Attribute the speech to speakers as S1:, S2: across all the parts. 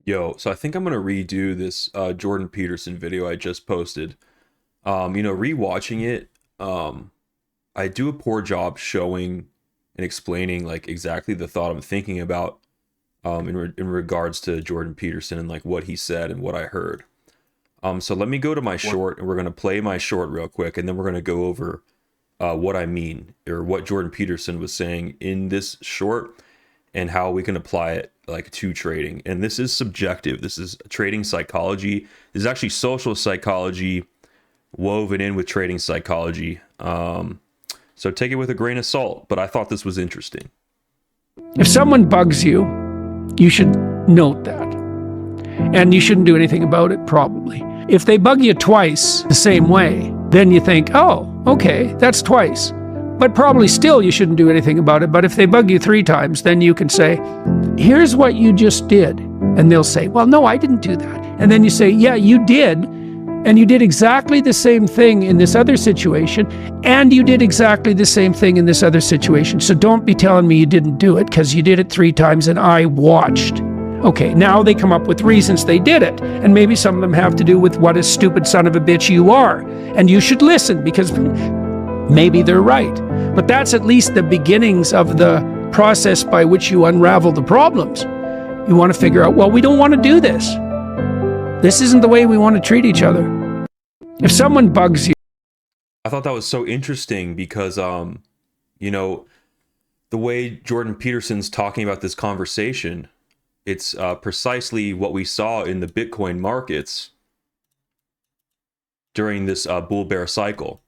S1: So I think I'm gonna redo this Jordan Peterson video I just posted. Rewatching it, I do a poor job showing and explaining like exactly the thought I'm thinking about in regards to Jordan Peterson and like what he said and what I heard. So let me go to my
S2: What?
S1: short and we're gonna play my short real quick, and then we're gonna go over what I mean or what Jordan Peterson was saying in this short and how we can apply it like to trading. And this is subjective. This is trading psychology. This is actually social psychology woven in with trading psychology. So take it with a grain of salt, but I thought this was interesting.
S3: If someone bugs you, you should note that. And you shouldn't do anything about it, probably. If they bug you twice the same way, then you think, oh, okay, that's twice. But probably still you shouldn't do anything about it. But if they bug you 3 times, then you can say, here's what you just did. And they'll say, well, no, I didn't do that. And then you say, yeah, you did. And you did exactly the same thing in this other situation. And you did exactly the same thing in this other situation. So don't be telling me you didn't do it because you did it 3 times and I watched. Okay, now they come up with reasons they did it. And maybe some of them have to do with what a stupid son of a bitch you are. And you should listen because maybe they're right. But that's at least the beginnings of the process by which you unravel the problems. You want to figure out, well, we don't want to do this. This isn't the way we want to treat each other. If someone bugs you,
S1: I thought that was so interesting because, the way Jordan Peterson's talking about this conversation, it's precisely what we saw in the Bitcoin markets during this bull bear cycle.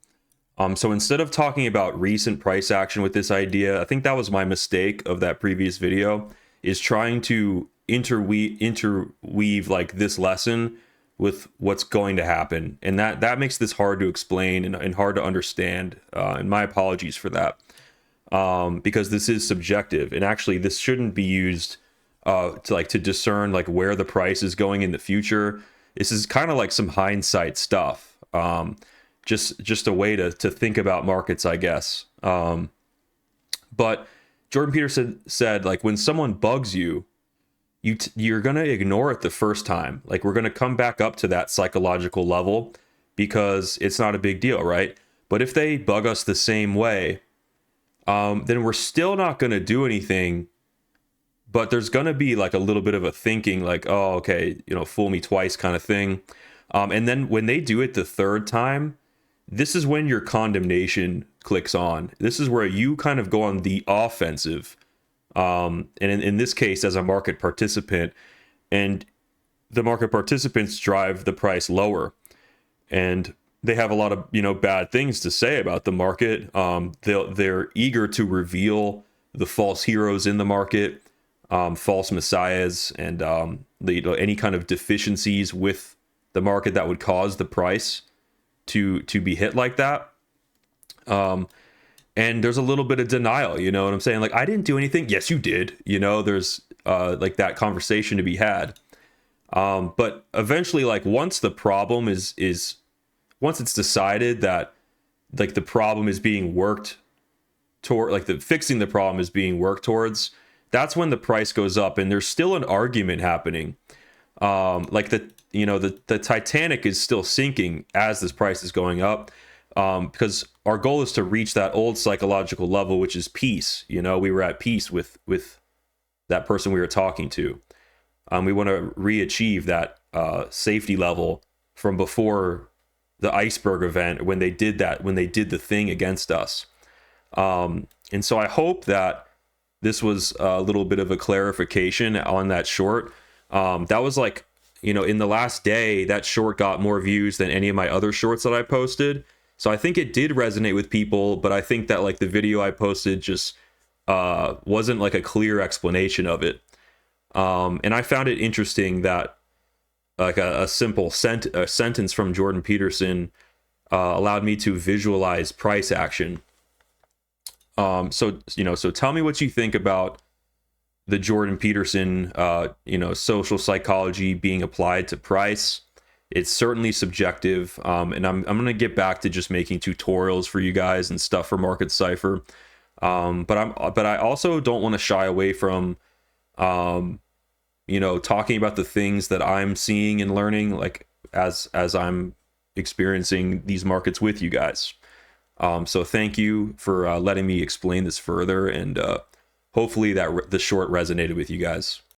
S1: So instead of talking about recent price action with this idea, I think that was my mistake of that previous video, is trying to interweave like this lesson with what's going to happen. And that makes this hard to explain and hard to understand. And my apologies for that. Because this is subjective, and actually this shouldn't be used to discern like where the price is going in the future. This is kind of like some hindsight stuff. Just a way to think about markets, I guess. But Jordan Peterson said, like, when someone bugs you, you're gonna ignore it the first time. Like, we're gonna come back up to that psychological level because it's not a big deal, right? But if they bug us the same way, then we're still not gonna do anything. But there's gonna be like a little bit of a thinking, like, oh, okay, fool me twice kind of thing. And then when they do it the third time, this is when your condemnation clicks on. This is where you kind of go on the offensive. And in this case, as a market participant, and the market participants drive the price lower. And they have a lot of, bad things to say about the market. They're eager to reveal the false heroes in the market, false messiahs, and any kind of deficiencies with the market that would cause the price to be hit like that. And there's a little bit of denial, you know what I'm saying? Like, I didn't do anything. Yes, you did. There's like that conversation to be had. But eventually, like, once the problem is once it's decided that like the problem is being worked toward, like the fixing the problem is being worked towards, that's when the price goes up. And there's still an argument happening. Like the Titanic is still sinking as this price is going up, because our goal is to reach that old psychological level, which is peace. We were at peace with that person we were talking to. We want to re-achieve that safety level from before the iceberg event, when they did the thing against us. And so I hope that this was a little bit of a clarification on that short. That was like, in the last day, that short got more views than any of my other shorts that I posted. So I think it did resonate with people, but I think that like the video I posted just wasn't like a clear explanation of it. And I found it interesting that like a simple sentence from Jordan Peterson allowed me to visualize price action. So tell me what you think about the Jordan Peterson, social psychology being applied to price. It's certainly subjective. And I'm going to get back to just making tutorials for you guys and stuff for Market Cypher. But I also don't want to shy away from, you know, talking about the things that I'm seeing and learning, like as I'm experiencing these markets with you guys. So thank you for letting me explain this further, and hopefully that the short resonated with you guys.